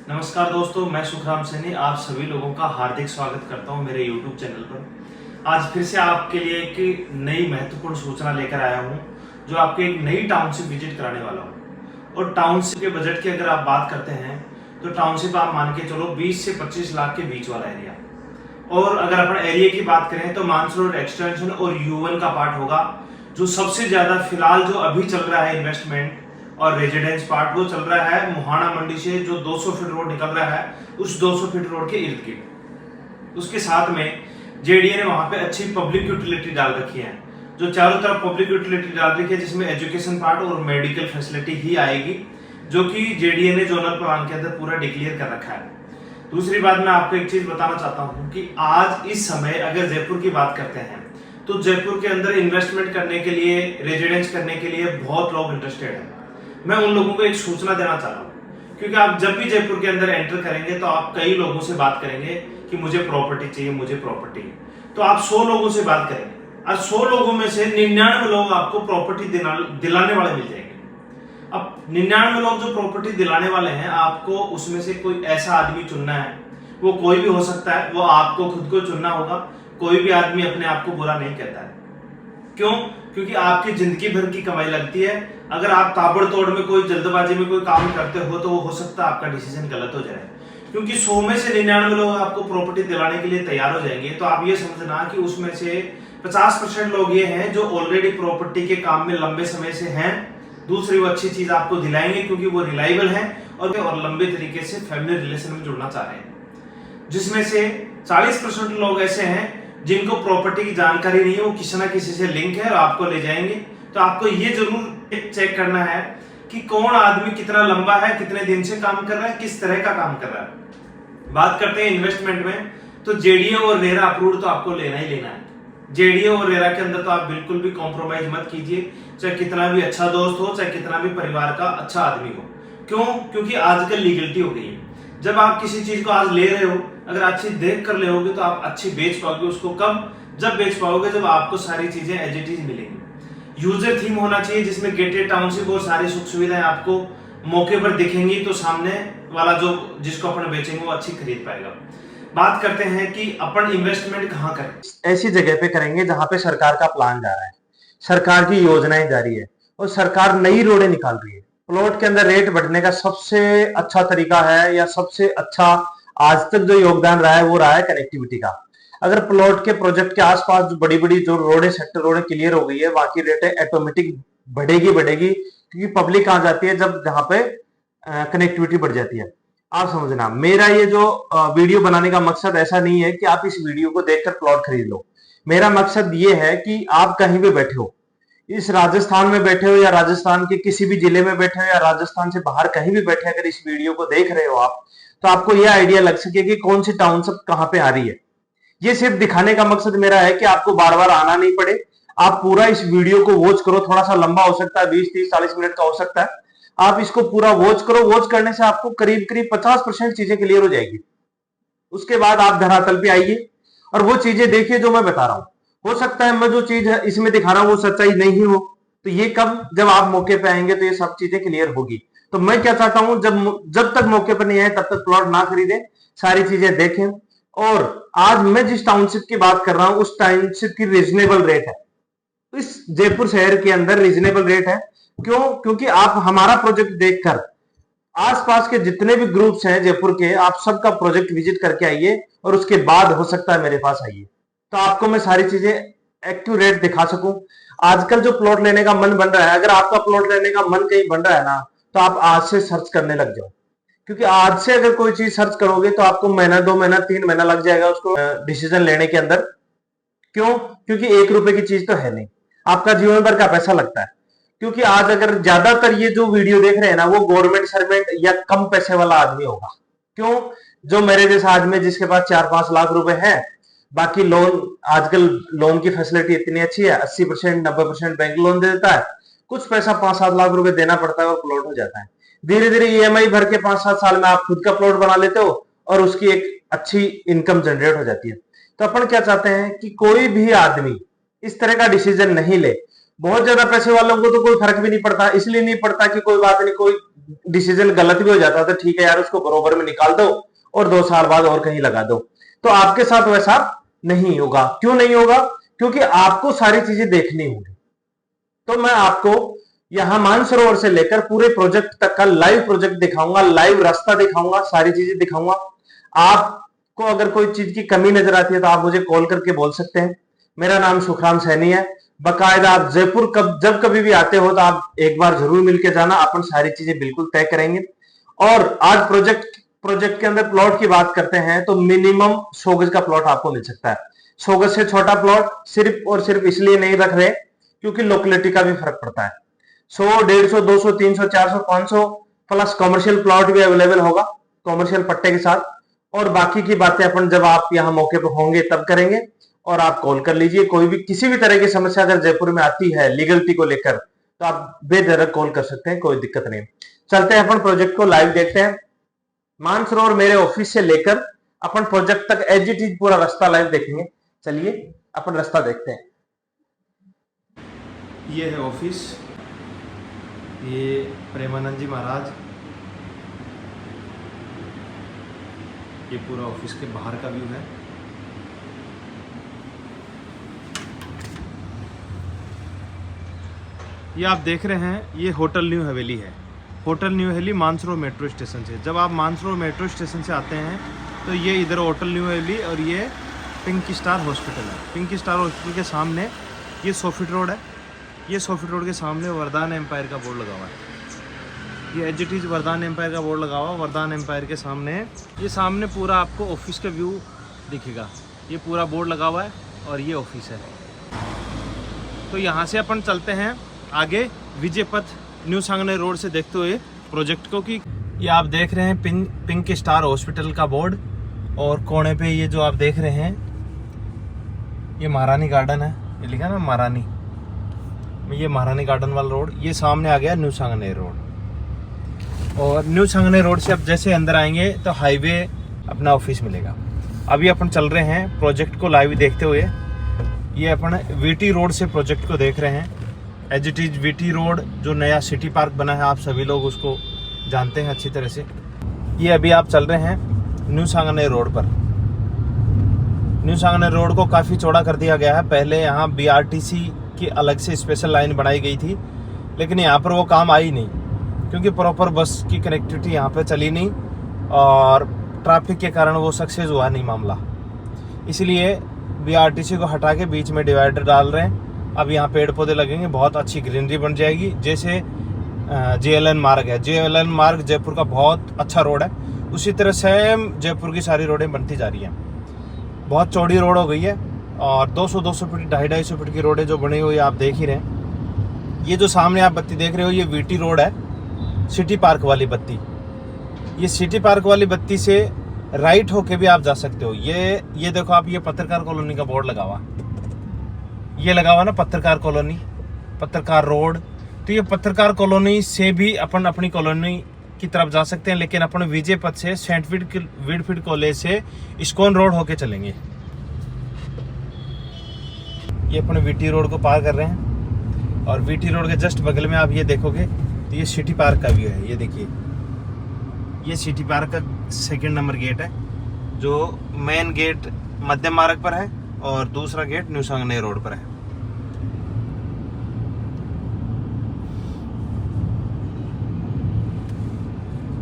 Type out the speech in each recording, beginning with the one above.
नमस्कार दोस्तों, मैं सुखराम सैनी आप सभी लोगों का हार्दिक स्वागत करता हूं मेरे YouTube चैनल पर। आज फिर से आपके लिए एक नई महत्वपूर्ण सूचना लेकर आया हूं, जो आपके एक नई टाउनशिप विजिट कराने वाला हूं। और टाउनशिप के बजट की अगर आप बात करते हैं तो टाउनशिप आप मान के चलो 20 से 25 लाख के बीच वाला एरिया। और अगर अपन एरिया की बात करें तो मानसरोवर एक्सटेंशन और U1 का पार्ट होगा, जो सबसे ज्यादा फिलहाल जो अभी चल रहा है इन्वेस्टमेंट और रेजिडेंस पार्ट, वो चल रहा है मुहाना मंडी से जो 200 फीट रोड निकल रहा है, उस 200 फीट रोड के इर्द गिर्द। उसके साथ में जेडीए ने वहां पे अच्छी पब्लिक यूटिलिटी डाल रखी है, जो चारों तरफ पब्लिक यूटिलिटी डाल रखी है, जिसमें एजुकेशन पार्ट और मेडिकल फैसिलिटी ही आएगी, जो कि जेडीए ने जोनल प्लान के अंदर पूरा डिक्लेयर कर रखा है। दूसरी बात, मैं आपको एक चीज बताना चाहता हूं कि आज इस समय अगर जयपुर की बात करते हैं तो जयपुर के अंदर इन्वेस्टमेंट करने के लिए, रेजिडेंस करने के लिए बहुत लोग इंटरेस्टेड हैं। मैं उन लोगों को एक सूचना देना चाह रहा हूँ, क्योंकि आप जब भी जयपुर के अंदर एंटर करेंगे तो आप कई लोगों से बात करेंगे कि मुझे प्रॉपर्टी चाहिए, मुझे प्रॉपर्टी। तो आप 100 लोगों से बात करेंगे और 100 लोगों में से 99 लोग आपको प्रॉपर्टी दिलाने वाले मिल जाएंगे। अब 99 लोग जो प्रॉपर्टी दिलाने वाले हैं, आपको उसमें से कोई ऐसा आदमी चुनना है। वो कोई भी हो सकता है, वो आपको खुद को चुनना होगा। कोई भी आदमी अपने आप को बुरा नहीं कहता है। क्यों? क्योंकि आपकी जिंदगी भर की कमाई लगती है। अगर आप ताबड़तोड़ में कोई जल्दबाजी में कोई काम करते हो तो वो हो सकता है आपका डिसीजन गलत हो जाए, क्योंकि 100 में से 99 लोग आपको प्रॉपर्टी दिलाने के लिए तैयार हो जाएंगे। तो आप ये समझना कि उसमें से 50% लोग ये हैं जो ऑलरेडी प्रॉपर्टी के काम में लंबे समय से हैं। दूसरी, वो अच्छी चीज आपको दिलाएंगे क्योंकि वो रिलायबल है और लंबे तरीके से फैमिली रिलेशन में जुड़ना चाह रहे हैं। जिसमें से 40% लोग ऐसे हैं जिनको प्रॉपर्टी की जानकारी नहीं है, वो किसी ना किसी से लिंक है और आपको ले जाएंगे। तो आपको ये जरूर चेक करना है कि कौन आदमी कितना लंबा है, कितने दिन से काम कर रहा है, किस तरह का काम कर रहा है। बात करते हैं इन्वेस्टमेंट में, तो जेडीए और रेरा अप्रूव्ड तो आपको लेना ही लेना है। जेडीए और रेरा के अंदर तो आप बिल्कुल भी कॉम्प्रोमाइज मत कीजिए, चाहे कितना भी अच्छा दोस्त हो, चाहे कितना भी परिवार का अच्छा आदमी हो। क्यों? क्योंकि आजकल लीगलिटी हो गई है। जब आप किसी चीज को आज ले रहे हो, अगर अच्छी देख कर ले होगे तो आप अच्छी बेच पाओगे उसको। कब? जब बेच पाओगे जब आपको सारी चीजें एज इट इज मिलेंगी। यूजर थीम होना चाहिए जिसमें गेटेड टाउनशिप और सारी सुख सुविधाएं आपको मौके पर दिखेंगी, तो सामने वाला जो जिसको अपन बेचेंगे वो अच्छी खरीद पाएगा। बात करते हैं कि अपन इन्वेस्टमेंट कहाँ करें। ऐसी जगह पे करेंगे जहां पे सरकार का प्लान जा रहा है, सरकार की योजनाएं जारी है और सरकार नई रोडें निकाल रही है। प्लॉट के अंदर रेट बढ़ने का सबसे अच्छा तरीका है, या सबसे अच्छा आज तक जो योगदान रहा है वो रहा है कनेक्टिविटी का। अगर प्लॉट के प्रोजेक्ट के आसपास जो बड़ी बड़ी जो रोडें, सेक्टर रोडें क्लियर हो गई है, वहां की रेटें ऑटोमेटिक बढ़ेगी बढ़ेगी, क्योंकि पब्लिक कहां जाती है? जब जहां पे कनेक्टिविटी बढ़ जाती है। आप समझना, मेरा ये जो वीडियो बनाने का मकसद ऐसा नहीं है कि आप इस वीडियो को देखकर प्लॉट खरीद लो। मेरा मकसद ये है कि आप कहीं भी बैठे हो, इस राजस्थान में बैठे हो या राजस्थान के किसी भी जिले में बैठे हो या राजस्थान से बाहर कहीं भी बैठे, अगर इस वीडियो को देख रहे हो आप, तो आपको यह आइडिया लग सके कि कौन सी टाउनशिप कहां पे आ रही है। ये सिर्फ दिखाने का मकसद मेरा है कि आपको बार बार आना नहीं पड़े। आप पूरा इस वीडियो को वॉच करो, थोड़ा सा लंबा हो सकता है, 20 30 40 मिनट का हो सकता है। आप इसको पूरा वॉच करो। वॉच करने से आपको करीब करीब 50% चीजें क्लियर हो जाएगी। उसके बाद आप धरातल पे आइए और वो चीजें देखिए जो मैं बता रहा हूं। हो सकता है मैं जो चीज इसमें दिखा रहा हूं वो सच्चाई नहीं हो, तो ये कब? जब आप मौके पे आएंगे तो ये सब चीजें क्लियर होगी। तो मैं क्या चाहता हूं, जब तक मौके पर नहीं आए तब तक प्लॉट ना खरीदें, सारी चीजें देखें। और आज मैं जिस टाउनशिप की बात कर रहा हूं उस टाउनशिप की रीजनेबल रेट है। तो इस जयपुर शहर के अंदर रीजनेबल रेट है। क्यों? क्योंकि आप हमारा प्रोजेक्ट देखकर आसपास के जितने भी ग्रुप्स हैं जयपुर के, आप सबका प्रोजेक्ट विजिट करके आइए और उसके बाद हो सकता है मेरे पास आइए, तो आपको मैं सारी चीजें एक्यूरेट दिखा सकूं। आजकल जो प्लॉट लेने का मन बन रहा है, अगर आपका प्लॉट लेने का मन कहीं बन रहा है ना, तो आप आज से सर्च करने लग जाओ। क्योंकि आज से अगर कोई चीज सर्च करोगे तो आपको महीना, 2 महीना, 3 महीना लग जाएगा उसको डिसीजन लेने के अंदर। क्यों? क्योंकि 1 रुपए की चीज तो है नहीं, आपका जीवन भर का पैसा लगता है। क्योंकि आज अगर ज्यादातर ये जो वीडियो देख रहे हैं ना, वो गवर्नमेंट सर्वेंट या कम पैसे वाला आदमी होगा। क्यों? जो मेरे जैसा आदमी जिसके पास 4-5 लाख रुपए है, बाकी लोन, आजकल लोन की फैसिलिटी इतनी अच्छी है, 80% 90% बैंक लोन दे देता है। कुछ पैसा 5-7 लाख रुपए देना पड़ता है और प्लॉट हो जाता है। धीरे धीरे ईएमआई भर के 5-7 साल में आप खुद का प्लॉट बना लेते हो और उसकी एक अच्छी इनकम जनरेट हो जाती है। तो अपन क्या चाहते हैं कि कोई भी आदमी इस तरह का डिसीजन नहीं ले। बहुत ज्यादा पैसे वालों को तो कोई फर्क भी नहीं पड़ता, इसलिए नहीं पड़ता कि कोई बात नहीं, कोई डिसीजन गलत भी हो जाता है तो ठीक है यार, उसको बरोबर में निकाल दो और 2 साल बाद और कहीं लगा दो। तो आपके साथ वैसा नहीं होगा। क्यों नहीं होगा? क्योंकि आपको सारी चीजें देखनी होगी। तो मैं आपको यहां मानसरोवर से लेकर पूरे प्रोजेक्ट तक का लाइव प्रोजेक्ट दिखाऊंगा, लाइव रास्ता दिखाऊंगा, सारी चीजें दिखाऊंगा। आपको अगर कोई चीज की कमी नजर आती है तो आप मुझे कॉल करके बोल सकते हैं। मेरा नाम सुखराम सैनी है। बकायदा आप जयपुर जब कभी भी आते हो तो आप एक बार जरूर मिलके जाना, अपन सारी चीजें बिल्कुल तय करेंगे। और आज प्रोजेक्ट के अंदर प्लॉट की बात करते हैं तो मिनिमम 100 गज का प्लॉट आपको मिल सकता है। 100 गज से छोटा प्लॉट सिर्फ और सिर्फ इसलिए नहीं रख रहे क्योंकि लोकेलिटी का भी फर्क पड़ता है। 100, 150, 200, 300, 400, 500 प्लस कमर्शियल प्लॉट भी अवेलेबल होगा कमर्शियल पट्टे के साथ। और बाकी की बातें अपन जब आप यहाँ मौके पर होंगे तब करेंगे। और आप कॉल कर लीजिए, कोई भी किसी भी तरह की समस्या अगर जयपुर में आती है लीगलिटी को लेकर तो आप बेधड़क कॉल कर सकते हैं, कोई दिक्कत नहीं। चलते हैं अपन प्रोजेक्ट को लाइव देखते हैं। मानसरोवर मेरे ऑफिस से लेकर अपन प्रोजेक्ट तक एज इट इज पूरा रास्ता लाइव देखेंगे। चलिए अपन रास्ता देखते हैं। ये है ऑफिस, ये प्रेमानंद जी महाराज, ये पूरा ऑफिस के बाहर का व्यू है। ये आप देख रहे हैं, ये होटल न्यू हवेली है। होटल न्यू हवेली मानसरोवर मेट्रो स्टेशन से, जब आप मानसरोवर मेट्रो स्टेशन से आते हैं तो ये इधर होटल न्यू हवेली और ये पिंक स्टार हॉस्पिटल है। पिंक स्टार हॉस्पिटल के सामने ये 100 फीट रोड है। ये 100 फीट रोड के सामने वरदान एम्पायर का बोर्ड लगा हुआ है। ये एज इट इज वरदान एम्पायर का बोर्ड लगा हुआ है। वरदान एम्पायर के सामने ये सामने पूरा आपको ऑफिस का व्यू दिखेगा। ये पूरा बोर्ड लगा हुआ है और ये ऑफिस है। तो यहाँ से अपन चलते हैं आगे विजय पथ न्यू सांगनेर रोड से देखते हुए प्रोजेक्ट को। कि ये आप देख रहे हैं पिंक स्टार हॉस्पिटल का बोर्ड और कोने पे ये जो आप देख रहे हैं ये महारानी गार्डन है। ये लिखा ना महारानी, ये महारानी गार्डन वाला रोड। ये सामने आ गया न्यू सांगनेर रोड। और न्यू सांगनेर रोड से अब जैसे अंदर आएंगे तो हाईवे अपना ऑफिस मिलेगा। अभी अपन चल रहे हैं प्रोजेक्ट को लाइव देखते हुए। ये अपन वीटी रोड से प्रोजेक्ट को देख रहे हैं। As it is VT road जो नया सिटी पार्क बना है, आप सभी लोग उसको जानते हैं अच्छी तरह से। ये अभी आप चल रहे हैं न्यू सांगनेर रोड पर। न्यू सांगनेर रोड को काफ़ी चौड़ा कर दिया गया है। पहले यहाँ बीआरटीसी की अलग से स्पेशल लाइन बनाई गई थी, लेकिन यहाँ पर वो काम आई नहीं क्योंकि प्रॉपर बस की कनेक्टिविटी यहाँ पर चली नहीं और ट्रैफिक के कारण वो सक्सेस हुआ नहीं मामला। इसलिए बीआरटीसी को हटा के बीच में डिवाइडर डाल रहे हैं। अब यहाँ पेड़ पौधे लगेंगे, बहुत अच्छी ग्रीनरी बन जाएगी। जैसे JLN मार्ग है, JLN मार्ग जयपुर का बहुत अच्छा रोड है, उसी तरह सेम जयपुर की सारी रोडें बनती जा रही हैं। बहुत चौड़ी रोड हो गई है और 200 फीट 250 फीट की रोडें जो बनी हुई आप देख ही रहे हैं। ये जो सामने आप बत्ती देख रहे हो ये वीटी रोड है, सिटी पार्क वाली बत्ती। ये सिटी पार्क वाली बत्ती से राइट होके भी आप जा सकते हो। ये देखो आप, ये पत्रकार कॉलोनी का बोर्ड लगा हुआ, ये लगा हुआ ना पत्रकार कॉलोनी, पत्रकार रोड। तो ये पत्रकार कॉलोनी से भी अपन अपनी कॉलोनी की तरफ जा सकते हैं, लेकिन अपन विजय पथ से सेंट विडफील्ड कॉलेज से इस्कॉन रोड होके चलेंगे। ये अपन वीटी रोड को पार कर रहे हैं और वीटी रोड के जस्ट बगल में आप ये देखोगे तो ये सिटी पार्क का व्यू है। ये देखिए, ये सिटी पार्क का 2 नंबर गेट है, जो मेन गेट मध्य मार्ग पर है और दूसरा गेट न्यू सांगनेर रोड पर है।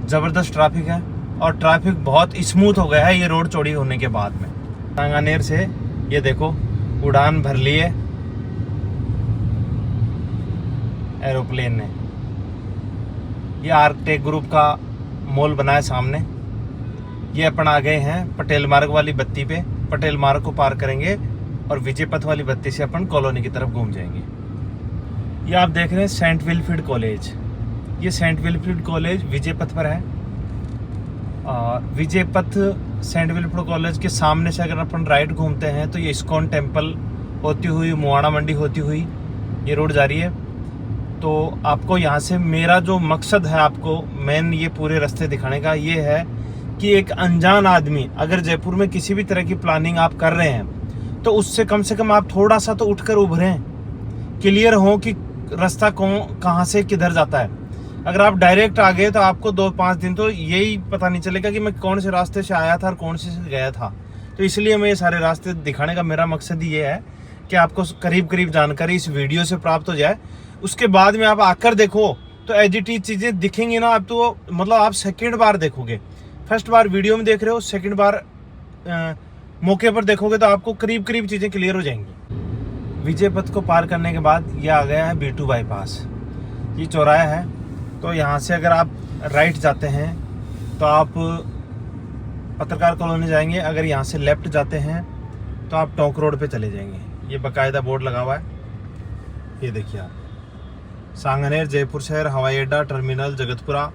जबरदस्त ट्रैफिक है और ट्रैफिक बहुत स्मूथ हो गया है ये रोड चौड़ी होने के बाद में। सांगनेर से ये देखो उड़ान भर ली है एरोप्लेन ने। ये आर्कटेक ग्रुप का मॉल बना है सामने। ये अपन आ गए हैं पटेल मार्ग वाली बत्ती पे। पटेल मार्ग को पार करेंगे और विजय पथ वाली बत्ती से अपन कॉलोनी की तरफ घूम जाएंगे। ये आप देख रहे हैं सेंट विलफ्रीड कॉलेज। ये सेंट विलफ्रीड कॉलेज विजय पथ पर है और विजय पथ सेंट विलफ्रीड कॉलेज के सामने से अगर अपन राइट घूमते हैं तो ये इस्कॉन टेम्पल होती हुई मुआना मंडी होती हुई ये रोड जा रही है। तो आपको यहाँ से मेरा जो मकसद है आपको मेन ये पूरे रास्ते दिखाने का ये है कि एक अनजान आदमी अगर जयपुर में किसी भी तरह की प्लानिंग आप कर रहे हैं तो उससे कम से कम आप थोड़ा सा तो उठकर उभरें, क्लियर हो कि रास्ता कहाँ से किधर जाता है। अगर आप डायरेक्ट आ गए तो आपको 2-5 दिन तो यही पता नहीं चलेगा कि मैं कौन से रास्ते से आया था और कौन से गया था। तो इसलिए मैं ये सारे रास्ते दिखाने का मेरा मकसद ये है कि आपको करीब करीब जानकारी इस वीडियो से प्राप्त हो जाए। उसके बाद में आप आकर देखो तो एज इट इज चीज़ें दिखेंगी ना, आप तो मतलब आप सेकेंड बार देखोगे। फर्स्ट बार वीडियो में देख रहे हो, सेकेंड बार मौके पर देखोगे तो आपको करीब करीब चीज़ें क्लियर हो जाएंगी। विजय पथ को पार करने के बाद ये आ गया है B2 बाईपास। ये चौराहा है, तो यहाँ से अगर आप राइट जाते हैं तो आप पत्रकार कॉलोनी जाएंगे। अगर यहाँ से लेफ्ट जाते हैं तो आप टोंक रोड पे चले जाएंगे। ये बाकायदा बोर्ड लगा हुआ है, ये देखिए आप, सांगानेर, जयपुर शहर, हवाई अड्डा, टर्मिनल, जगतपुरा।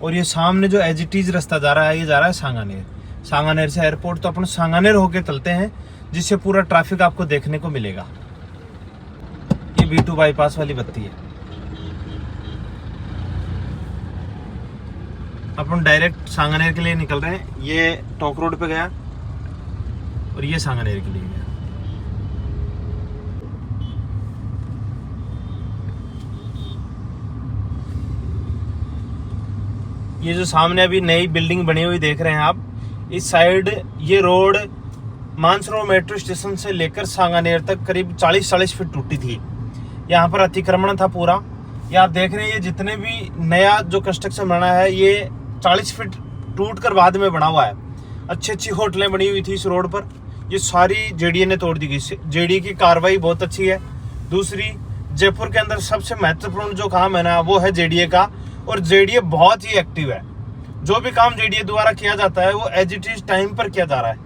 और ये सामने जो एज इट इज रास्ता जा रहा है, ये जा रहा है सांगानेर। सांगानेर से एयरपोर्ट, तो अपन सांगानेर होके चलते हैं, जिससे पूरा ट्रैफिक आपको देखने को मिलेगा। ये B2 बाईपास वाली बत्ती है। अपन डायरेक्ट सांगानेर के लिए निकल रहे हैं। ये टोंक रोड पे गया और ये सांगानेर के लिए गया। ये जो सामने अभी नई बिल्डिंग बनी हुई देख रहे हैं आप, इस साइड ये रोड मानसरोवर मेट्रो स्टेशन से लेकर सांगानेर तक करीब 40-40 फीट टूटी थी। यहाँ पर अतिक्रमण था पूरा। ये आप देख रहे हैं, ये जितने भी नया जो कंस्ट्रक्शन बना है, ये 40 फीट टूट कर बाद में बना हुआ है। अच्छी अच्छी होटलें बनी हुई थी इस रोड पर, ये सारी जेडीए ने तोड़ दी गई। जेडीए की कार्रवाई बहुत अच्छी है। दूसरी, जयपुर के अंदर सबसे महत्वपूर्ण जो काम है ना, वो है जेडीए का, और जेडीए बहुत ही एक्टिव है। जो भी काम जेडीए द्वारा किया जाता है वो एज इट इज टाइम पर किया जा रहा है,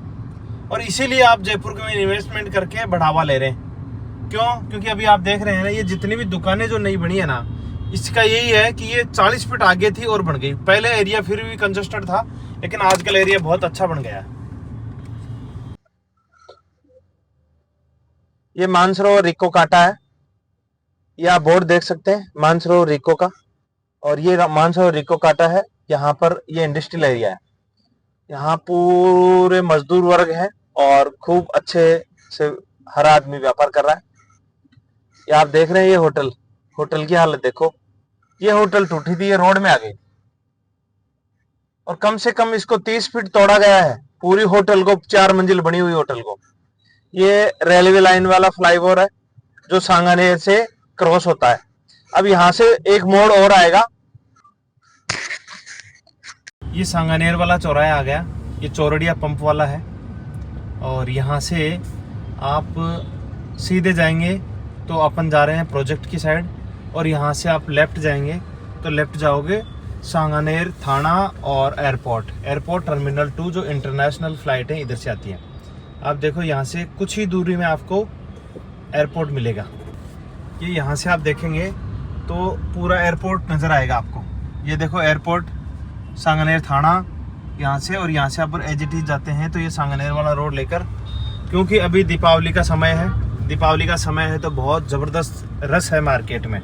और इसीलिए आप जयपुर में इन्वेस्टमेंट करके बढ़ावा ले रहे हैं। क्यों? क्योंकि अभी आप देख रहे हैं ना, ये जितनी भी दुकानें जो नई बनी है ना, इसका यही है कि ये 40 फीट आगे थी और बन गई। पहले एरिया फिर भी कंजस्टेड था, लेकिन आजकल एरिया बहुत अच्छा बन गया है। ये मानसरोवर इको काटा है, ये आप बोर्ड देख सकते हैं मानसरोवर इको का। और ये मानसरोवर इको काटा है। यहाँ पर ये इंडस्ट्रियल एरिया है, यहाँ पूरे मजदूर वर्ग है और खूब अच्छे से हर आदमी व्यापार कर रहा है। ये आप देख रहे हैं, ये होटल की हालत देखो। ये होटल टूटी थी, ये रोड में आ गई, और कम से कम इसको 30 फीट तोड़ा गया है पूरी होटल को, 4 मंजिल बनी हुई होटल को। ये रेलवे लाइन वाला फ्लाईओवर है जो सांगानेर से क्रॉस होता है। अब यहाँ से एक मोड़ और आएगा। ये सांगानेर वाला चौराहा आ गया। ये चौरड़िया पंप वाला है, और यहाँ से आप सीधे जाएंगे तो अपन जा रहे हैं प्रोजेक्ट की साइड, और यहाँ से आप लेफ्ट जाएंगे तो लेफ्ट जाओगे सांगानेर थाना और एयरपोर्ट टर्मिनल 2, जो इंटरनेशनल फ्लाइटें इधर से आती हैं। आप देखो, यहाँ से कुछ ही दूरी में आपको एयरपोर्ट मिलेगा। ये यहाँ से आप देखेंगे तो पूरा एयरपोर्ट नज़र आएगा आपको। ये देखो एयरपोर्ट, सांगानेर थाना यहाँ से, और यहाँ से आप एज इट इज जाते हैं तो ये सांगानेर वाला रोड लेकर, क्योंकि अभी दीपावली का समय है तो बहुत ज़बरदस्त रस है मार्केट में।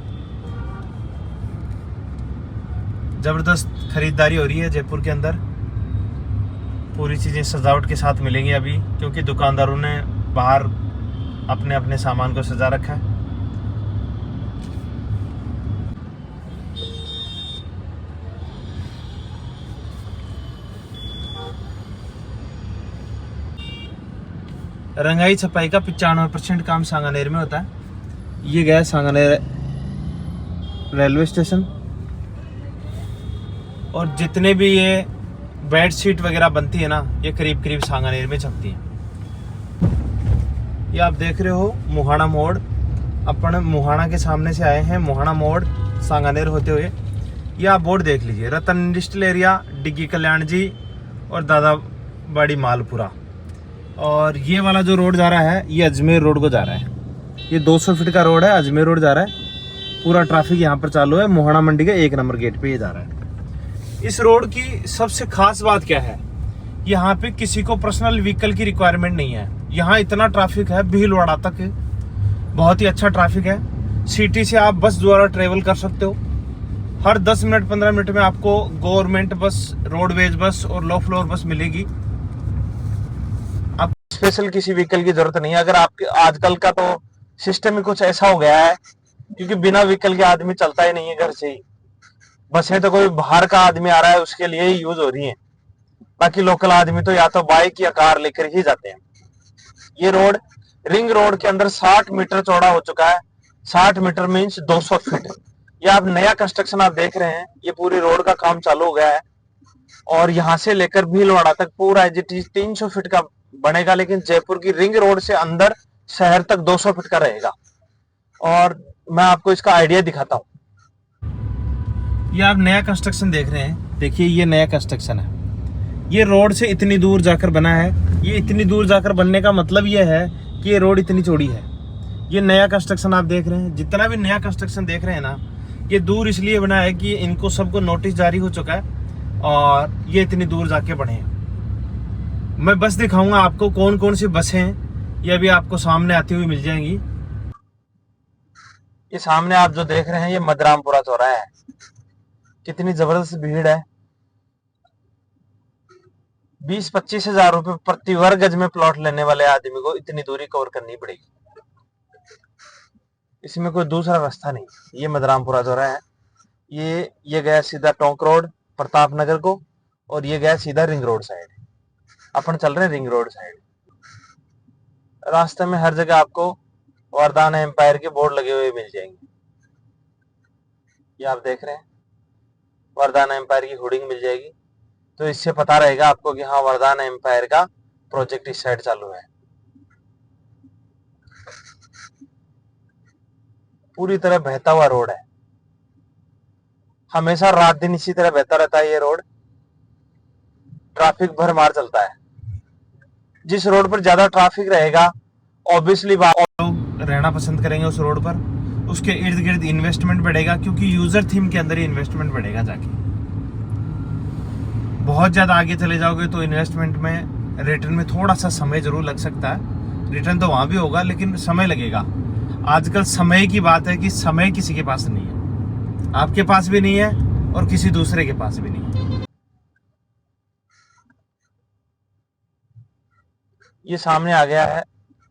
ज़बरदस्त खरीदारी हो रही है जयपुर के अंदर। पूरी चीज़ें सजावट के साथ मिलेंगी अभी, क्योंकि दुकानदारों ने बाहर अपने अपने सामान को सजा रखा है। रंगाई छपाई का 95% काम सांगानेर में होता है। ये गया सांगानेर रेलवे स्टेशन, और जितने भी ये बेड शीट वगैरह बनती है ना, ये करीब करीब सांगानेर में छपती है। ये आप देख रहे हो मुहाना मोड़, अपन मुहाना के सामने से आए हैं, मुहाना मोड़ सांगानेर होते हुए। ये आप बोर्ड देख लीजिए, रतन इंडस्ट्रियल एरिया, डिग्गी कल्याण जी और दादाबाड़ी मालपुरा। और ये वाला जो रोड जा रहा है, ये अजमेर रोड को जा रहा है। ये 200 फीट का रोड है, अजमेर रोड जा रहा है। पूरा ट्रैफिक यहाँ पर चालू है, मोहाना मंडी के 1 नंबर गेट पे ये जा रहा है। इस रोड की सबसे खास बात क्या है, यहाँ पे किसी को पर्सनल व्हीकल की रिक्वायरमेंट नहीं है। यहाँ इतना ट्रैफिक है, भीलवाड़ा तक बहुत ही अच्छा ट्रैफिक है। सिटी से आप बस द्वारा ट्रेवल कर सकते हो। हर 10 मिनट 15 मिनट में आपको गवर्नमेंट बस, रोडवेज बस और लो फ्लोर बस मिलेगी। आप स्पेशल किसी व्हीकल की जरूरत नहीं है। अगर आपके आजकल का तो सिस्टम ही कुछ ऐसा हो गया है, क्योंकि बिना व्हीकल के आदमी चलता ही नहीं है घर से ही। बसें तो कोई बाहर का आदमी आ रहा है उसके लिए ही यूज हो रही हैं, बाकी लोकल आदमी तो या तो बाइक या कार लेकर ही जाते हैं। ये रोड रिंग रोड के अंदर 60 मीटर चौड़ा हो चुका है। 60 मीटर मीन्स 200 फीट। ये आप नया कंस्ट्रक्शन आप देख रहे हैं, ये पूरी रोड का काम चालू हो गया है और यहां से लेकर भीलवाड़ा तक पूरा एज इट इज 300 फीट का बनेगा, लेकिन जयपुर की रिंग रोड से अंदर शहर तक 200 फीट का रहेगा। और मैं आपको इसका आइडिया दिखाता हूँ। ये आप नया कंस्ट्रक्शन देख रहे हैं, देखिए ये नया कंस्ट्रक्शन है। ये रोड से इतनी दूर जाकर बना है। ये इतनी दूर जाकर बनने का मतलब ये है कि ये रोड इतनी चौड़ी है। ये नया कंस्ट्रक्शन आप देख रहे हैं, जितना भी नया कंस्ट्रक्शन देख रहे हैं ना, ये दूर इसलिए बना है कि इनको सबको नोटिस जारी हो चुका है और ये इतनी दूर जाके बने हैं। मैं बस दिखाऊंगा आपको कौन कौन सी बसें हैं, ये अभी आपको सामने आती हुई मिल जाएंगी। ये सामने आप जो देख रहे हैं ये मदरामपुरा चौराहा है। कितनी जबरदस्त भीड़ है। 20-25 हजार रुपए प्रति वर्ग गज में प्लॉट लेने वाले आदमी को इतनी दूरी कवर करनी पड़ेगी। इसमें कोई दूसरा रास्ता नहीं। ये मदरामपुरा चौराहा है। ये गया सीधा टोंक रोड प्रताप नगर को और ये गया सीधा रिंग रोड साइड। अपन चल रहे हैं रिंग रोड साइड। रास्ते में हर जगह आपको वरदान एम्पायर के बोर्ड लगे हुए मिल जाएंगे। ये आप देख रहे हैं वरदान एम्पायर की होर्डिंग मिल जाएगी, तो इससे पता रहेगा आपको कि हाँ वरदान एम्पायर का प्रोजेक्ट इस साइड चालू है। पूरी तरह बहता हुआ रोड है, हमेशा रात दिन इसी तरह बहता रहता है। ये रोड ट्रैफिक भरमार चलता है। जिस रोड पर ज्यादा ट्रैफिक रहेगा ऑब्वियसली लोग रहना पसंद करेंगे उस रोड पर, उसके इर्द गिर्द इन्वेस्टमेंट बढ़ेगा, क्योंकि यूजर थीम के अंदर ही इन्वेस्टमेंट बढ़ेगा। जाके बहुत ज्यादा आगे चले जाओगे तो इन्वेस्टमेंट में रिटर्न में थोड़ा सा समय जरूर लग सकता है। रिटर्न तो वहां भी होगा लेकिन समय लगेगा। आजकल समय की बात है कि समय किसी के पास नहीं है, आपके पास भी नहीं है और किसी दूसरे के पास भी नहीं है। ये सामने आ गया है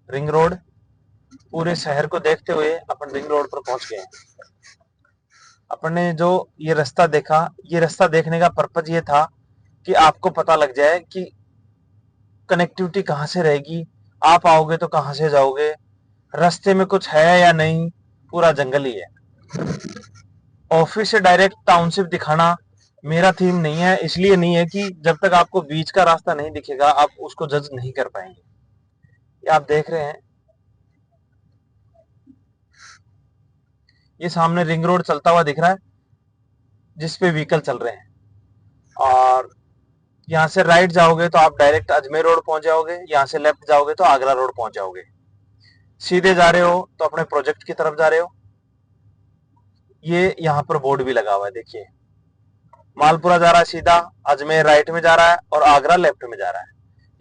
रिंग रोड। पूरे शहर को देखते हुए अपन रिंग रोड पर पहुंच गए हैं। अपन ने जो ये रास्ता देखा, ये रास्ता देखने का पर्पज ये था कि आपको पता लग जाए कि कनेक्टिविटी कहाँ से रहेगी, आप आओगे तो कहाँ से जाओगे, रास्ते में कुछ है या नहीं। पूरा जंगल ही है। ऑफिस से डायरेक्ट टाउनशिप दिखाना मेरा थीम नहीं है, इसलिए नहीं है कि जब तक आपको बीच का रास्ता नहीं दिखेगा आप उसको जज नहीं कर पाएंगे। ये आप देख रहे हैं, ये सामने रिंग रोड चलता हुआ दिख रहा है जिसपे व्हीकल चल रहे हैं। और यहाँ से राइट जाओगे तो आप डायरेक्ट अजमेर रोड पहुंच जाओगे, यहाँ से लेफ्ट जाओगे तो आगरा रोड पहुंच जाओगे। सीधे जा रहे हो तो अपने प्रोजेक्ट की तरफ जा रहे हो। ये यहाँ पर बोर्ड भी लगा हुआ है, देखिए मालपुरा जा रहा है सीधा, अजमेर राइट में जा रहा है और आगरा लेफ्ट में जा रहा है।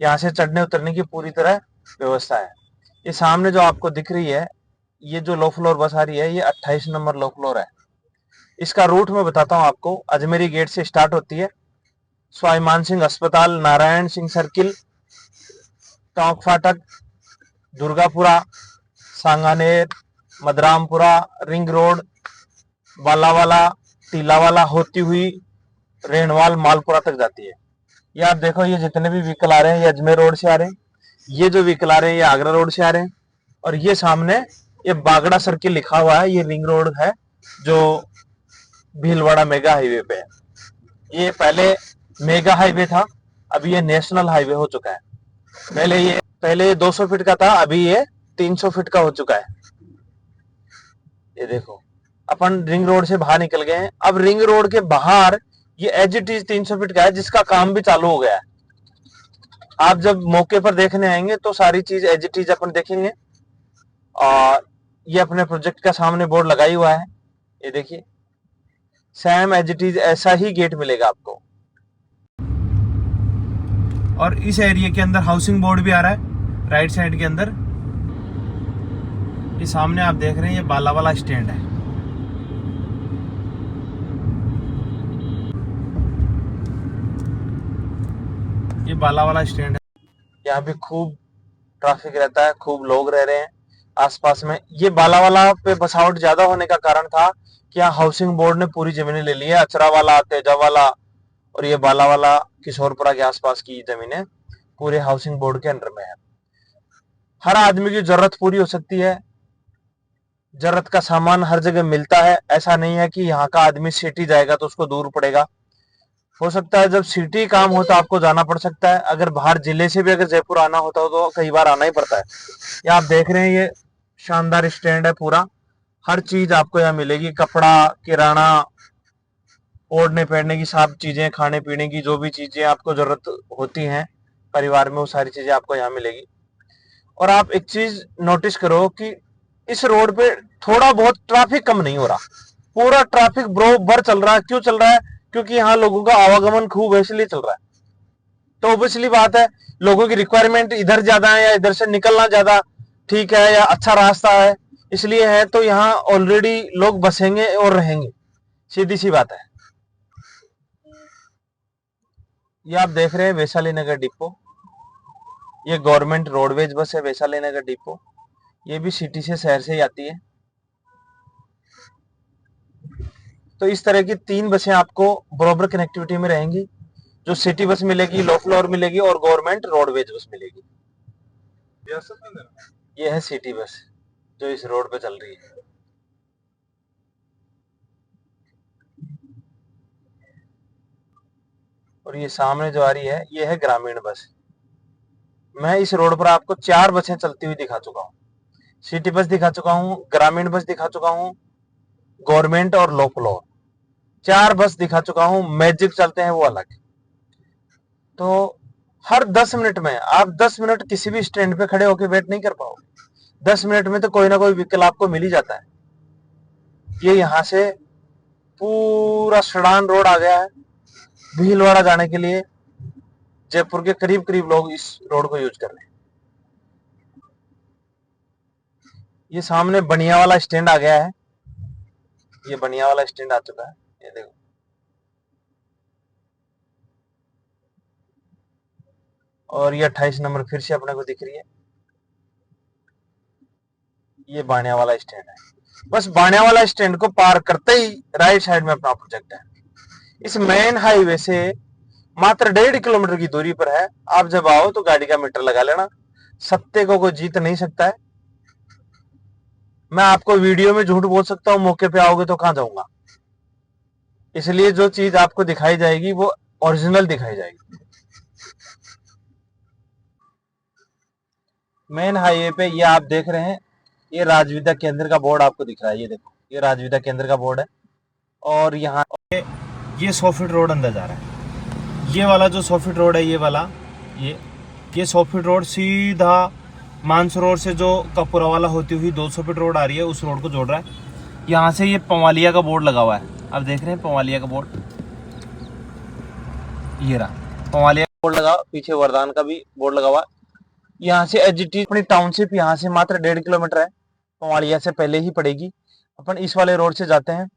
यहाँ से चढ़ने उतरने की पूरी तरह व्यवस्था है। ये सामने जो आपको दिख रही है, ये जो लो फ्लोर बस आ रही है, ये 28 नंबर लो फ्लोर है। इसका रूट मैं बताता हूँ आपको। अजमेरी गेट से स्टार्ट होती है, स्वाभिमान सिंह अस्पताल, नारायण सिंह सर्किल, टोंक फाटक, दुर्गापुरा, सांगानेर, मदरामपुरा, रिंग रोड, बालावाला, टीलावाला होती हुई रेणवाल मालपुरा तक जाती है। ये आप देखो, ये जितने भी व्हीकल आ रहे हैं ये अजमेर रोड से आ रहे हैं, ये जो व्हीकल आ रहे हैं ये आगरा रोड से आ रहे हैं, और ये सामने ये बागड़ा सर्किल लिखा हुआ है, ये रिंग रोड है जो भीलवाड़ा मेगा हाईवे पे है। ये पहले मेगा हाईवे था, अभी ये नेशनल हाईवे हो चुका है। पहले ये 200 फीट का था, अभी ये 300 फीट का हो चुका है। ये देखो, अपन रिंग रोड से बाहर निकल गए हैं। अब रिंग रोड के बाहर ये एज इट इज 300 फीट का है, जिसका काम भी चालू हो गया है। आप जब मौके पर देखने आएंगे तो सारी चीज एज इट इज अपन देखेंगे। और ये अपने प्रोजेक्ट का सामने बोर्ड लगाई हुआ है, ये देखिए सेम एज इट इज ऐसा ही गेट मिलेगा आपको। और इस एरिया के अंदर हाउसिंग बोर्ड भी आ रहा है राइट साइड के अंदर। ये सामने आप देख रहे हैं, ये बालावाला स्टैंड है। ये बालावाला स्टैंड है। यहाँ भी खूब ट्रैफिक रहता है, खूब लोग रह रहे हैं। आसपास में। ये बालावाला पे बसावट ज्यादा होने का कारण था कि यहाँ हाउसिंग बोर्ड ने पूरी जमीनें ले ली है। अचरावाला, तेजावाला और ये बालावाला, किशोरपुरा के आसपास की जमीनें पूरे हाउसिंग बोर्ड के अंडर में है। हर आदमी की जरूरत पूरी हो सकती है, जरूरत का सामान हर जगह मिलता है। ऐसा नहीं है कि यहाँ का आदमी सिटी जाएगा तो उसको दूर पड़ेगा। हो सकता है जब सिटी काम हो तो आपको जाना पड़ सकता है। अगर बाहर जिले से भी अगर जयपुर आना होता हो तो कई बार आना ही पड़ता है। ये आप देख रहे हैं, ये शानदार स्टैंड है पूरा। हर चीज आपको यहाँ मिलेगी, कपड़ा, किराना, ओढ़ने पहनने की सब चीजें, खाने पीने की जो भी चीजें आपको जरूरत होती हैं परिवार में, वो सारी चीजें आपको यहाँ मिलेगी। और आप एक चीज नोटिस करो कि इस रोड पे थोड़ा बहुत ट्रैफिक कम नहीं हो रहा, पूरा ट्रैफिक बरोबर चल रहा है। क्यों चल रहा है? क्योंकि यहाँ लोगों का आवागमन खूब है, इसलिए चल रहा है। तो ऑब्वियसली बात है, लोगों की रिक्वायरमेंट इधर ज्यादा है या इधर से निकलना ज्यादा ठीक है या अच्छा रास्ता है, इसलिए है। तो यहाँ ऑलरेडी लोग बसेंगे और रहेंगे, सीधी सी बात है। ये आप देख रहे हैं वैशाली नगर डिपो। ये गवर्नमेंट रोडवेज बस है वैशाली नगर डिपो। ये भी सिटी से, शहर से ही आती है। तो इस तरह की 3 बसें आपको बराबर कनेक्टिविटी में रहेंगी, जो सिटी बस मिलेगी, लो फ्लोर मिलेगी और गवर्नमेंट रोडवेज बस मिलेगी। ये है सिटी बस जो इस रोड पे चल रही है। और ये सामने जो आ रही है ये है ग्रामीण बस। मैं इस रोड पर आपको 4 बसें चलती हुई दिखा चुका हूँ। सिटी बस दिखा चुका हूँ, ग्रामीण बस दिखा चुका हूँ, गवर्नमेंट और लो फ्लोर 4 बस दिखा चुका हूँ। मैजिक चलते हैं वो अलग। तो हर 10 मिनट में आप 10 मिनट किसी भी स्टैंड पे खड़े होकर वेट नहीं कर पाओगे। 10 मिनट में तो कोई ना कोई व्हीकल आपको मिल ही जाता है। ये यहाँ से पूरा सड़ान रोड आ गया है भीलवाड़ा जाने के लिए। जयपुर के करीब करीब लोग इस रोड को यूज कर रहे हैं। ये सामने बनिया वाला स्टैंड आ गया है। ये बनिया वाला स्टैंड आ चुका है, ये देखो। और ये 28 नंबर फिर से अपने को दिख रही है। ये बाणिया वाला स्टैंड है। बस बाणिया वाला स्टैंड को पार करते ही राइट साइड में अपना प्रोजेक्ट है। इस मेन हाईवे से मात्र 1.5 किलोमीटर की दूरी पर है। आप जब आओ तो गाड़ी का मीटर लगा लेना। सत्य को कोई जीत नहीं सकता है। मैं आपको वीडियो में झूठ बोल सकता हूँ, मौके पे आओगे तो कहां जाऊंगा। इसलिए जो चीज आपको दिखाई जाएगी वो ओरिजिनल दिखाई जाएगी। मेन हाईवे पे ये आप देख रहे हैं, ये राजविद्या केंद्र का बोर्ड आपको दिख रहा है। ये देखो, ये राजविद्या केंद्र का बोर्ड है। और यहाँ ये 100 फीट रोड अंदर जा रहा है। ये वाला जो 100 फीट रोड है, ये वाला, ये 100 फीट रोड सीधा मानसरोवर से जो कपूरा वाला होती हुई 200 फीट रोड आ रही है, उस रोड को जोड़ रहा है। यहाँ से ये पंवालिया का बोर्ड लगा हुआ है, आप देख रहे हैं पंवालिया का बोर्ड। ये रहा पंवालिया बोर्ड लगा, पीछे वरदान का भी बोर्ड लगा हुआ। यहाँ से एचजीटी अपनी टाउनशिप यहाँ से मात्र 1.5 किलोमीटर है, पंवालिया से पहले ही पड़ेगी। अपन इस वाले रोड से जाते हैं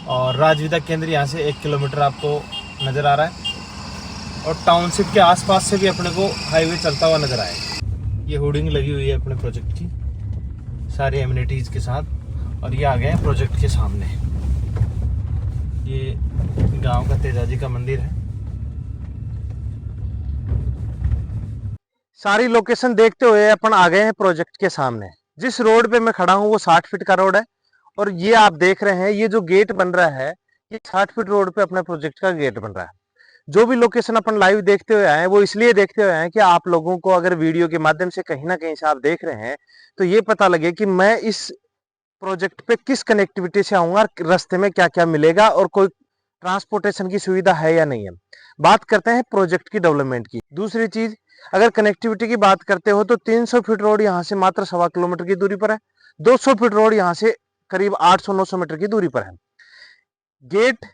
और राजविद्या केंद्र यहाँ से 1 किलोमीटर आपको नजर आ रहा है। और टाउनशिप के आसपास से भी अपने को हाईवे चलता हुआ नजर आएगा। ये होर्डिंग लगी हुई है अपने प्रोजेक्ट की सारी एमिनिटीज के साथ। और ये आ गए प्रोजेक्ट के सामने। ये गांव का तेजाजी का मंदिर है। सारी लोकेशन देखते हुए अपन आ गए हैं प्रोजेक्ट के सामने। जिस रोड पे मैं खड़ा हूँ वो 60 फीट का रोड है। और ये आप देख रहे हैं, ये जो गेट बन रहा है, ये 60 फीट रोड पे अपने प्रोजेक्ट का गेट बन रहा है। जो भी लोकेशन अपन लाइव देखते हुए आए वो इसलिए देखते हुए आए कि आप लोगों को अगर वीडियो के माध्यम से कहीं ना कहीं से आप देख रहे हैं तो ये पता लगे कि मैं इस प्रोजेक्ट पे किस कनेक्टिविटी से आऊंगा, रास्ते में क्या क्या मिलेगा और कोई ट्रांसपोर्टेशन की सुविधा है या नहीं है। बात करते हैं प्रोजेक्ट की डेवलपमेंट की। दूसरी चीज, अगर कनेक्टिविटी की बात करते हो तो 300 फीट रोड यहाँ से मात्र 1.25 किलोमीटर की दूरी पर है। 200 फीट रोड यहाँ से करीब 800-900 मीटर की दूरी पर है। गेट,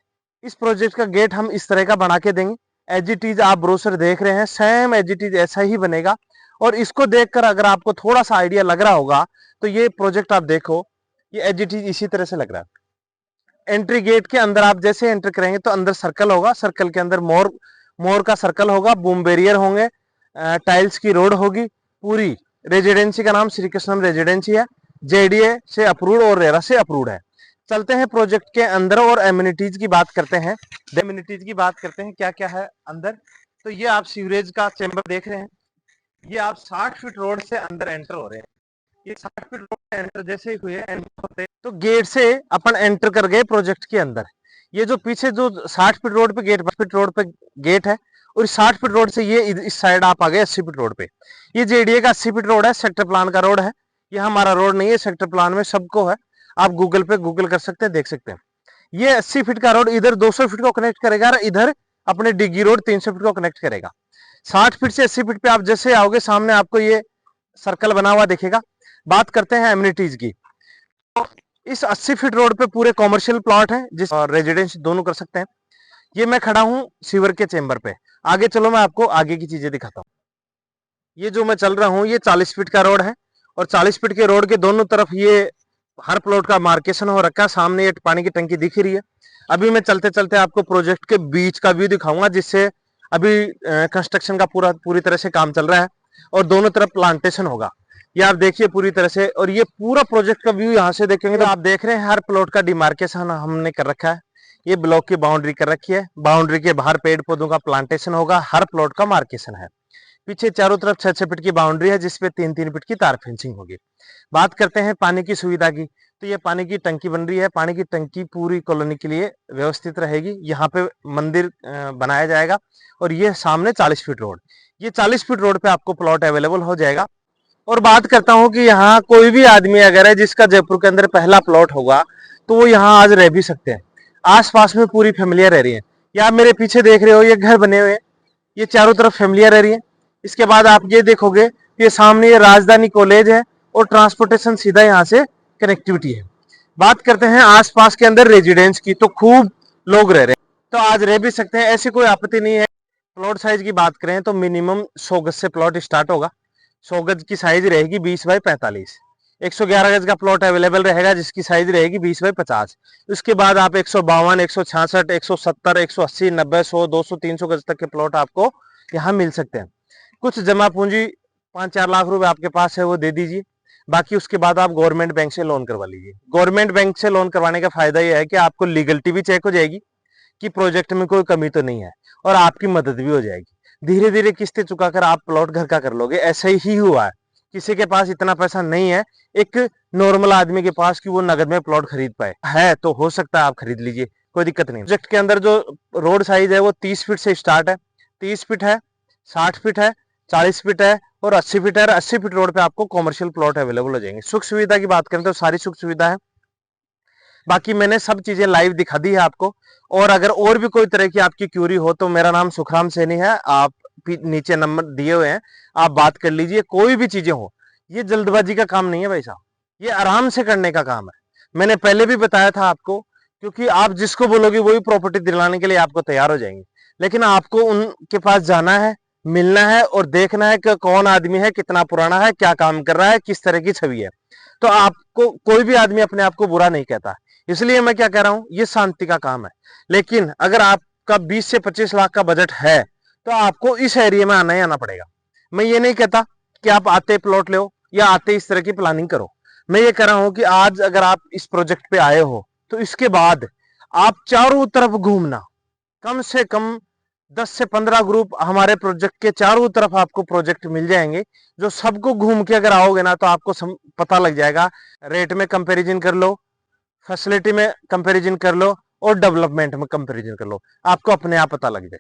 इस प्रोजेक्ट का गेट हम इस तरह का बना के देंगे। एजीटीज आप ब्रोशर देख रहे हैं, सेम एजीटीज ऐसा ही बनेगा। और इसको देखकर अगर आपको थोड़ा सा आइडिया लग रहा होगा तो ये प्रोजेक्ट आप देखो, ये एजीटीज इसी तरह से लग रहा है। एंट्री गेट के अंदर आप जैसे एंटर करेंगे तो अंदर सर्कल होगा, सर्कल के अंदर मोर का सर्कल होगा, बूम बैरियर होंगे, टाइल्स की रोड होगी, पूरी रेजिडेंसी का नाम श्री कृष्णम रेजिडेंसी है, जेडीए से अप्रूव्ड और रेरा से अप्रूव्ड है। चलते हैं प्रोजेक्ट के अंदर और एमिनिटीज की बात करते हैं। एमिनिटीज की बात करते हैं क्या क्या है अंदर। तो ये आप सीवरेज का चेंबर देख रहे हैं। ये आप 60 फीट रोड से अंदर एंटर हो रहे हैं। ये 60 फीट रोड एंटर जैसे ही हुए एंटर होते तो गेट से अपन एंटर कर गए प्रोजेक्ट के अंदर। ये जो पीछे जो 60 फीट रोड पे गेट, 20 फीट रोड पे गेट है, और 60 फीट रोड से ये इस साइड आप आ गए 80 फीट रोड पे। ये जेडीए का 80 फीट रोड है, सेक्टर प्लान का रोड है। ये हमारा रोड नहीं है, सेक्टर प्लान में सबको है। आप गूगल पे गूगल कर सकते हैं, देख सकते हैं। ये 80 फीट का रोड इधर 200 फीट को कनेक्ट करेगा और इधर अपने डिग्गी रोड 300 फीट को कनेक्ट करेगा। 60 फीट से 80 फीट पे आप जैसे आओगे सामने आपको ये सर्कल बना हुआ दिखेगा। बात करते हैं एमिनिटीज की। तो इस 80 फीट रोड पे पूरे कॉमर्शियल प्लॉट है, जिस और रेजिडेंस दोनों कर सकते हैं। ये मैं खड़ा हूँ सीवर के चेंबर पे। आगे चलो मैं आपको आगे की चीजें दिखाता हूँ। ये जो मैं चल रहा हूँ ये 40 फीट का रोड है, और 40 फीट के रोड के दोनों तरफ ये हर प्लॉट का मार्केशन हो रखा है। सामने ये पानी की टंकी दिख रही है। अभी मैं चलते चलते आपको प्रोजेक्ट के बीच का व्यू दिखाऊंगा, जिससे अभी कंस्ट्रक्शन का पूरी तरह से काम चल रहा है और दोनों तरफ प्लांटेशन होगा। ये आप देखिए पूरी तरह से, और ये पूरा प्रोजेक्ट का व्यू यहाँ से देखेंगे तो आप देख रहे हैं हर प्लॉट का डिमार्केशन हमने कर रखा है। ये ब्लॉक की बाउंड्री कर रखी है, बाउंड्री के बाहर पेड़ पौधों का प्लांटेशन होगा, हर प्लॉट का मार्केशन है। पीछे चारों तरफ 6-6 फीट की बाउंड्री है, जिसपे 3-3 फीट की तार फेंसिंग होगी। बात करते हैं पानी की सुविधा की। तो ये पानी की टंकी बन रही है। पानी की टंकी पूरी कॉलोनी के लिए व्यवस्थित रहेगी। यहाँ पे मंदिर बनाया जाएगा, और ये सामने 40 फीट रोड, ये 40 फीट रोड पे आपको प्लॉट अवेलेबल हो जाएगा। और बात करता हूँ कि यहाँ कोई भी आदमी अगर है जिसका जयपुर के अंदर पहला प्लॉट होगा, तो वो यहाँ आज रह भी सकते हैं। आसपास में पूरी फैमिलियां रह रही हैं। या आप मेरे पीछे देख रहे हो ये घर बने हुए हैं, ये चारों तरफ फैमिलियां रह रही हैं। इसके बाद आप ये देखोगे ये सामने ये राजधानी कॉलेज है, और ट्रांसपोर्टेशन सीधा यहाँ से कनेक्टिविटी है। बात करते हैं आसपास के अंदर रेजिडेंस की, तो खूब लोग रह रहे हैं, तो आज रह भी सकते हैं, ऐसी कोई आपत्ति नहीं है। प्लॉट साइज की बात करें तो मिनिमम 100 गज से प्लॉट स्टार्ट होगा। 100 गज की साइज रहेगी 20 बाई 45। 111 गज का प्लॉट अवेलेबल रहेगा, जिसकी साइज रहेगी 20 बाई 50। उसके बाद आप 152, 166, 170, 180, 90, 100, 200, 300 गज तक के प्लॉट आपको यहाँ मिल सकते हैं। कुछ जमा पूंजी 5-4 लाख रुपए आपके पास है वो दे दीजिए, बाकी उसके बाद आप गवर्नमेंट बैंक से लोन करवा लीजिए। गवर्नमेंट बैंक से लोन करवाने का फायदा यह है कि आपको लीगलिटी भी चेक हो जाएगी कि प्रोजेक्ट में कोई कमी तो नहीं है, और आपकी मदद भी हो जाएगी। धीरे धीरे किस्तें चुकाकर आप प्लॉट घर का कर लोगे। ऐसा ही हुआ है, किसी के पास इतना पैसा नहीं है एक नॉर्मल आदमी के पास कि वो नगद में प्लॉट खरीद पाए, है तो हो सकता है आप खरीद लीजिए, कोई दिक्कत नहीं। प्रोजेक्ट के अंदर जो रोड साइज है वो 30 फीट से स्टार्ट है, 30 फीट है, 60 फीट है, 40 फीट है, और 80 फीट है। 80 फीट रोड पे आपको कॉमर्शियल प्लॉट अवेलेबल हो जाएंगे। सुख सुविधा की बात करें तो सारी सुख सुविधा है। बाकी मैंने सब चीजें लाइव दिखा दी है आपको। और अगर और भी कोई तरह की आपकी क्यूरी हो तो मेरा नाम सुखराम सैनी है, आप नीचे नंबर दिए हुए हैं, आप बात कर लीजिए। कोई भी चीजें हो, ये जल्दबाजी का काम नहीं है भाई साहब, ये आराम से करने का काम है। मैंने पहले भी बताया था आपको, क्योंकि आप जिसको बोलोगे वही प्रॉपर्टी दिलाने के लिए आपको तैयार हो जाएंगे, लेकिन आपको उनके पास जाना है, मिलना है, और देखना है कि कौन आदमी है, कितना पुराना है, क्या काम कर रहा है, किस तरह की छवि है। तो आपको कोई भी आदमी अपने आप को बुरा नहीं कहता, इसलिए मैं क्या कह रहा हूं, ये शांति का काम है। लेकिन अगर आपका 20 से 25 लाख का बजट है तो आपको इस एरिया में आना ही आना पड़ेगा। मैं ये नहीं कहता कि आप आते प्लॉट लो या आते इस तरह की प्लानिंग करो। मैं ये कह रहा हूं कि आज अगर आप इस प्रोजेक्ट पे आए हो तो इसके बाद आप चारों तरफ घूमना, कम से कम 10 से 15 ग्रुप हमारे प्रोजेक्ट के चारों तरफ आपको प्रोजेक्ट मिल जाएंगे, जो सबको घूम के अगर आओगे ना तो आपको पता लग जाएगा। रेट में कंपैरिजन कर लो, फैसिलिटी में कंपैरिजन कर लो, और डेवलपमेंट में कंपैरिजन कर लो, आपको अपने आप पता लग जाए।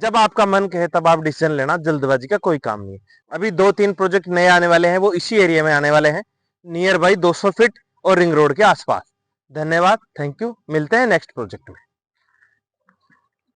जब आपका मन कहे तब आप डिसीजन लेना, जल्दबाजी का कोई काम नहीं है। अभी 2-3 प्रोजेक्ट नए आने वाले हैं, वो इसी एरिया में आने वाले हैं, नियर बाई 200 फीट और रिंग रोड के आसपास। धन्यवाद, थैंक यू, मिलते हैं नेक्स्ट प्रोजेक्ट में।